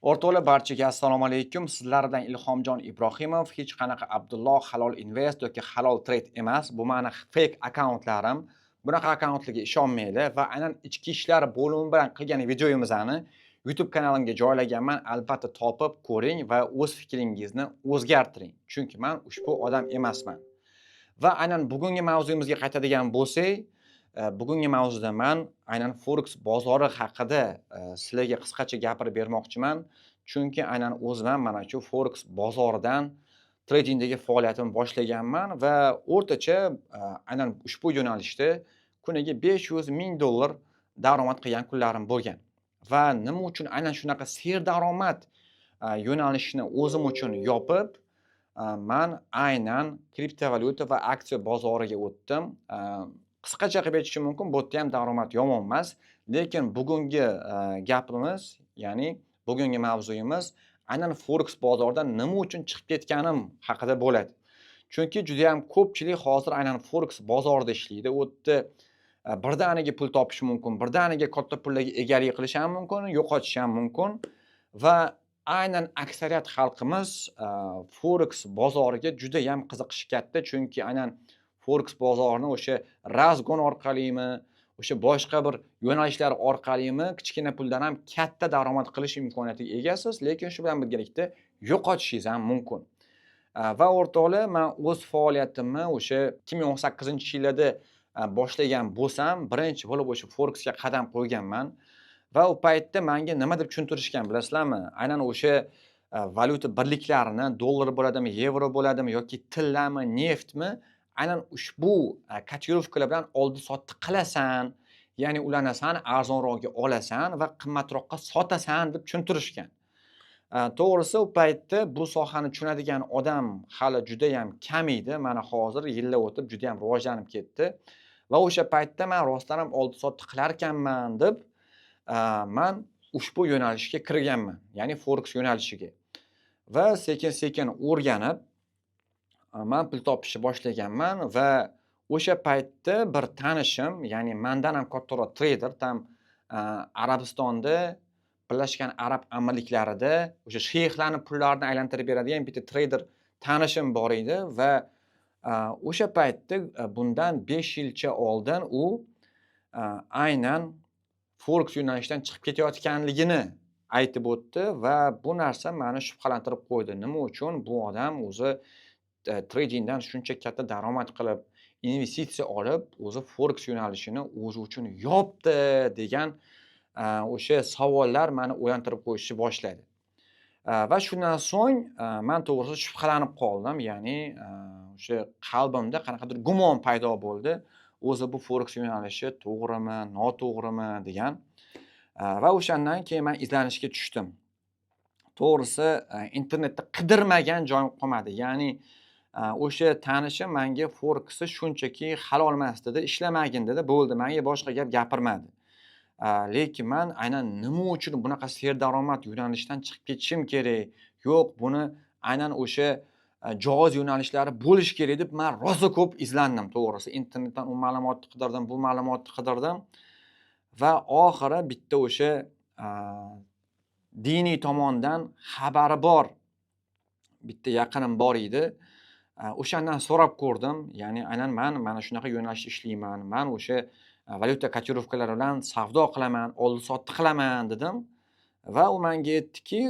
O'rtoqlar barchaga assalomu alaykum. Sizlardan Ilhomjon Ibrohimov. Hech qanaqa Abdulloh Halol Invest yoki Halol Trade emas. Bu meni fake akkauntlarim. Bunaqa akkauntlarga ishonmanglar va aynan ichki ishlar bo'limi bilan qilgan videomizni YouTube kanalimga joylaganman. Albatta topib ko'ring va o'z fikringizni o'zgartiring. Chunki men ushbu odam emasman. Va aynan bugungi mavzumizga qaytadigan bo'lsak, bugungi mavzuda men aynan forex bozori haqida sizlarga qisqacha gapirib bermoqchiman. Chunki aynan o'zim ham mana shu forex bozoridan tradingdagi faoliyatimni boshlaganman va o'rtacha aynan ushbu yo'nalishda kuniga 500 ming dollar daromad qilgan kunlarim bo'lgan. Va nima uchun aynan shunaqa serdaromad yo'nalishni o'zim uchun yopib, man aynan kriptovalyuta va aksiya bozoriga o'tdim. Qisqacha qilib aytishim mumkin, bu yerda ham daromad yomon emas. Lekin bugungi gapimiz, ya'ni bugungi mavzuyimiz aynan forex bozoridan nima uchun chiqib ketganim haqida bo'ladi. Chunki juda ham ko'pchilik hozir aynan forex bozorida ishlaydi. U yerda birdaniga pul topish mumkin, birdaniga katta pullarga egalik qilish ham mumkin, yo'qotish ham mumkin va aynan aksariyat xalqimiz forex bozoriga juda ham qiziqishi katta. Chunki aynan forex bozorini o'sha razgon orqalimi, o'sha boshqa bir yo'nalishlar orqalimi kichkina puldan ham katta daromad qilish imkoniyatiga egasiz, lekin shu bilan birgalikda yo'qotishingiz ham mumkin. Va o'rtoqlar, men o'z faoliyatimni o'sha 2018-yillarda boshlagan bo'lsam, birinchi bo'lib o'sha forexga qadam qo'yganman. Va u paytda menga nima deb tushuntirishgan bilasizlarmi? Aynan o'sha valyuta birliklarini, dollar bo'ladimi, yevro bo'ladimi yoki tillami, neftmi, aynan ushbu kotirovkalar bilan oldi-sotdi qilasan, ya'ni ularni san arzonroqga olasan va qimmatroqqa sotasan deb tushuntirishgan. To'g'risi u paytda bu sohani tushunadigan odam hali juda ham kam edi. Mana hozir yillar o'tib juda ham rivojlanib ketdi. Va o'sha paytda men rostdan ham oldi-sotdi qilar ekanman deb men ushbu yo'nalishga kirganman, ya'ni forex yo'nalishiga. Va sekin-sekin o'rganib men pul topishni boshlaganman va o'sha paytda bir tanishim, ya'ni mendan ham kattaroq trader, tam Arabistonda, Birlashgan Arab Amirliklarida o'sha sheyxlarning pullarini aylantirib beradigan bitta trader tanishim bor edi va o'sha paytda bundan 5 yilcha oldin u aynan forex yo'nalishidan chiqib ketayotganligini aytib o'tdi va bu narsa meni shubhalantirib qo'ydi. Nima uchun bu odam o'zi tradingdan shuncha katta daromad qilib, investitsiya olib, o'zi forex yo'nalishini o'zi uchun yopdi degan o'sha savollar meni o'ylantirib qo'yishni boshladi. Va shundan so'ng men to'g'risi shubhalanib qoldim. Ya'ni o'sha qalbimda qanaqadir gumon paydo bo'ldi. O'zi bu forex yo'nalishi to'g'rimi, noto'g'rimi degan. Va o'shandan keyin men izlanishga tushdim. To'g'risi internetda qidirmagan joyim qolmadi. Ya'ni o'sha tanishim menga forexni shunchaki halol emas dedi, ishlamagin dedi, bo'ldi, menga boshqa gap gapirmadi. Lekin men aynan nima uchun bunaqa serdaromad yo'nalishdan chiqib ketishim kerak? Yo'q, buni aynan o'sha joiz yo'nalishlari bo'lish kerak deb men rosa ko'p izlandim to'g'risi. Internetdan u ma'lumotni qidirdim, bu ma'lumotni qidirdim va oxiri bitta o'sha diniy tomondan xabari bor bitta yaqinim bor edi. O'shandan so'rab ko'rdim. Ya'ni aynan men mana shunaqa yo'nalishda ishlayman. Men o'sha valyuta kotirovkalari bilan savdo qilaman, oldi-sotdi qilaman dedim. Va u menga aytdiki,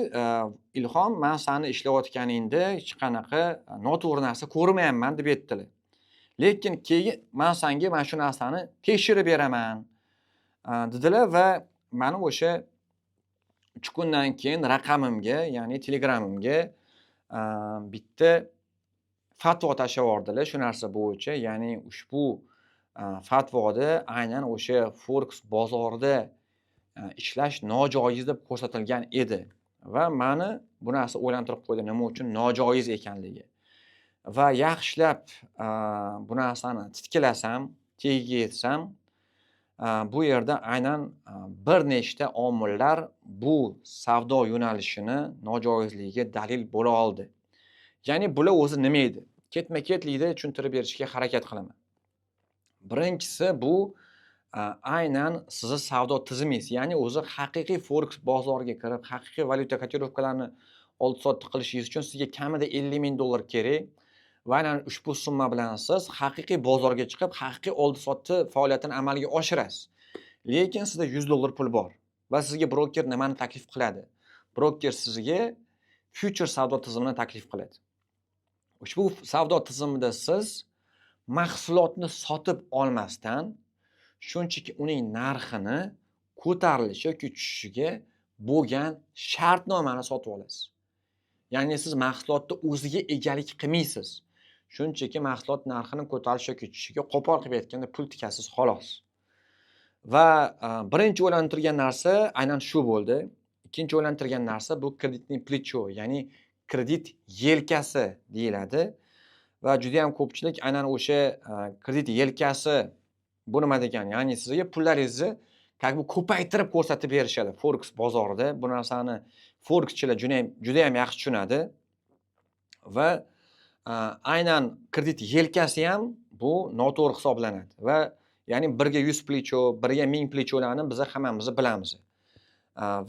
Ilhom, men seni ishlayotganingda hech qanaqa noto'g'ri narsa ko'rmayapman deb aytdilar. Lekin keyin men senga mana shu narsani tekshirib beraman dedilar va meni o'sha 3 kundan keyin raqamimga, ya'ni Telegramimga bitta fatvo tashlab yubordilar shu narsa bo'yicha. Ya'ni ushbu fatvoda aynan o'sha forex bozorida ishlash nojoiz deb ko'rsatilgan edi va meni bu narsa o'ylantirib qo'ydi, nima uchun nojoiz ekanligi. Va yaxshilab bu narsani titkilasam, tagiga yetsam, bu yerda aynan bir nechta omillar bu savdo yo'nalishini nojoizligiga dalil bo'la oldi. Ya'ni bular o'zi nima edi? Ketma-ketlikda tushuntirib berishga harakat qilaman. Birinchisi bu aynan sizni savdo tizimingiz, ya'ni o'zi haqiqiy Forex bozoriga kirib, haqiqiy valyuta kotirovkalarini oldi-sotdi qilishingiz uchun sizga kamida $50,000 kerak va aynan ushbu summa bilan siz haqiqiy bozorga chiqib, haqiqiy oldi-sotdi faoliyatini amalga oshirasiz. Lekin sizda $100 pul bor va sizga broker nimani taklif qiladi? Broker sizga future savdo tizimini taklif qiladi. Ushbu savdo tizimida siz mahsulotni sotib olmasdan shunchaki uning narxini ko'tarilishi yoki tushishiga bo'lgan shartnomani sotib olasiz. Ya'ni siz mahsulotni o'ziga egalik qilmaysiz. Shunchaki mahsulot narxini ko'tarish yoki tushishiga qo'pol qilib aytganda pul tikasiz xolos. Va birinchi o'ylantirgan narsa aynan shu bo'ldi. Ikkinchi o'ylantirgan narsa bu kreditning плечо, ya'ni kredit yelkasi deyiladi. Va juda ham ko'pchilik aynan o'sha kredit yelkasi bu nima degani? Ya'ni sizga pullaringizni ko'paytirib ko'rsatib berishadi Forex bozorida. Bu narsani Forexchilar juda ham yaxshi tushunadi. Va aynan kredit yelkasi ham bu noto'g'ri hisoblanadi. Va ya'ni biriga 100 плечо, biriga 1000 плечоlarni biz hammamiz bilamiz.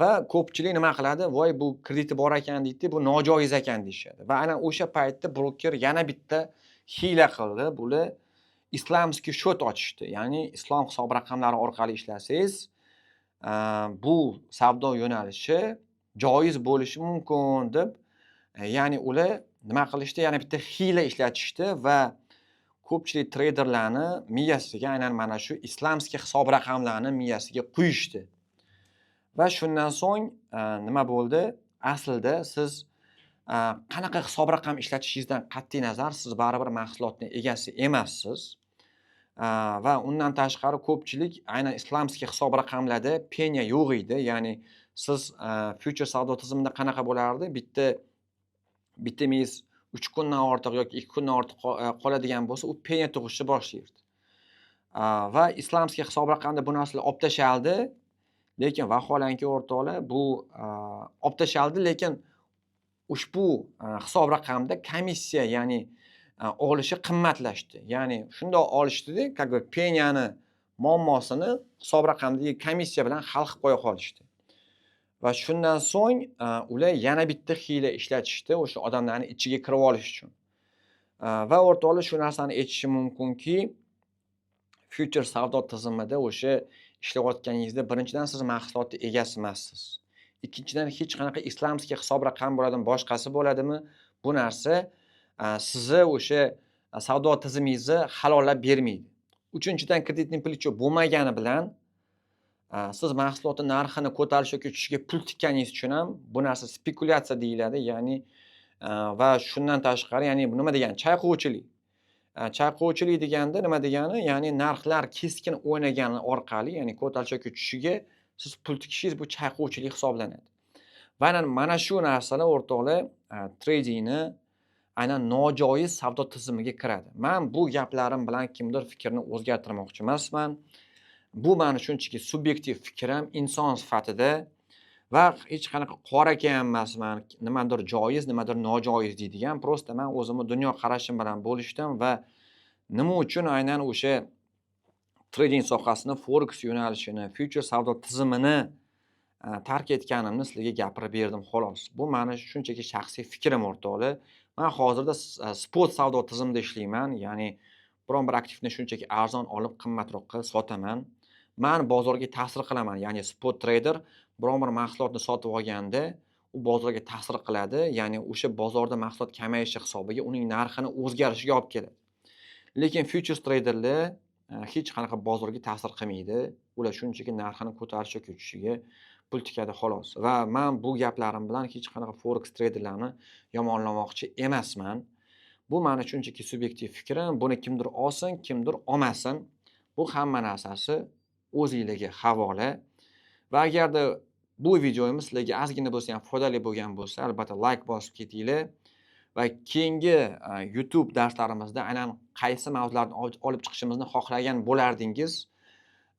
Va ko'pchilik nima qiladi? Voy, bu krediti bor ekan deydi, bu nojoiz ekan deyshadi. Va aynan o'sha paytda broker yana bitta hiyla qildi. Bular islamskiy счет ochishdi. Ya'ni islom hisob raqamlari orqali ishlasangiz, bu savdo yo'nalishi joiz bo'lishi mumkin deb, ya'ni ular nima qilishdi? Yana bitta hiyla ishlatishdi va ko'pchilik treyderlarni miyasiga aynan mana shu islamskiy hisob raqamlarni miyasiga qo'yishdi. Va shundan so'ng nima bo'ldi? Aslida siz qanaqa hisob raqam ishlatishingizdan qat'iy nazar siz baribir mahsulotning egasi emassiz. Va undan tashqari ko'pchilik aynan islamskiy hisob raqamlarda penya yo'q edi. Ya'ni siz future savdo tizimida qanaqa bo'lardi? Bitimiz 3 kundan ortiq yoki 2 kundan ortiq qoladigan bo'lsa, u penya tug'ishni boshlaydi. Va islamskiy hisob raqamda bu narsalar olib tashaldi. Lekin vaholanki o'rtoqlar, bu olib tashaldi, lekin ushbu hisob raqamda komissiya, ya'ni olishi qimmatlashdi. Ya'ni shundoq olishdi-da, penyani muammosini hisob raqamdagi komissiya bilan hal qilib qo'ya qolishdi. Va shundan so'ng ular yana bitta hiyla ishlatishdi o'sha odamlarni ichiga kirib olish uchun. Va o'rtoqlar, shu narsani aytishim mumkinki, future savdo tizimida o'sha ishlayotganingizda birinchidan siz mahsulotning egasi emassiz. Ikkinchidan hech qanaqa islamskiy hisob raqam bo'ladimi, boshqasi bo'ladimi? Bu narsa sizni o'sha savdo tizimingizni halollab bermaydi. Uchinchidan kreditning плечо bo'lmagani bilan siz mahsulotning narxini ko'tarish yoki tushishiga pul tikkaningiz uchun ham bu narsa spekulyatsiya deyiladi. Ya'ni va shundan tashqari, ya'ni bu nima degani? Chayqovchilik. Chayqovchilik deganda nima degani? Ya'ni narxlar keskin o'ynagani orqali, ya'ni ko'tarish yoki tushishiga siz pul tikishingiz bu chayqovchilik hisoblanadi. Va aynan mana shu narsalar o'rtoqlar tradingni aynan nojoiz savdo tizimiga kiradi. Men bu gaplarim bilan kimdir fikrini o'zgartirmoqchi emasman. Bu meni shunchaki subyektiv fikrim inson sifatida va hech qanaqa qora ekan emasman. Nimadir joiz, nimadir nojoiz deydigan. Prosta men o'zimni dunyo qarashim bilan bo'lishdim va nima uchun aynan o'sha trading sohasini, forex yo'nalishini, future savdo tizimini tark etganimni sizlarga gapirib berdim xolos. Bu meni shunchaki shaxsiy fikrim o'rtoqlar. Men hozirda spot savdo tizimida ishlayman, ya'ni biron bir aktivni shunchaki arzon olib qimmatroqqa sotaman. Men bozorga ta'sir qilaman, ya'ni spot trader biron bir mahsulotni sotib olganda u bozorga ta'sir qiladi, ya'ni o'sha bozorda mahsulot kamayishi hisobiga uning narxini o'zgarishiga olib keladi. Lekin futures traderlar hech qanaqa bozorga ta'sir qilmaydi. Ular shunchaki narxini ko'tarish yoki tushishiga pul tikadi xolos. Va men bu gaplarim bilan hech qanaqa forex traderlarni yomonlamoqchi emasman. Bu meni shunchaki subyektiv fikrim. Buni kimdir olsin, kimdir olmasin. Bu hamma narsasi o'zingizga havola. Va agarda bu videomiz sizlarga ozgina bo'lsa ham foydali bo'lgan bo'lsa, albatta like bosib ketinglar. Va keyingi YouTube darslarimizda aynan qaysi mavzularni olib chiqishimizni xohlagan bo'lardingiz,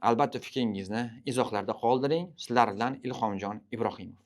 albatta fikringizni izohlarda qoldiring. Sizlar bilan Ilhomjon Ibrohimov.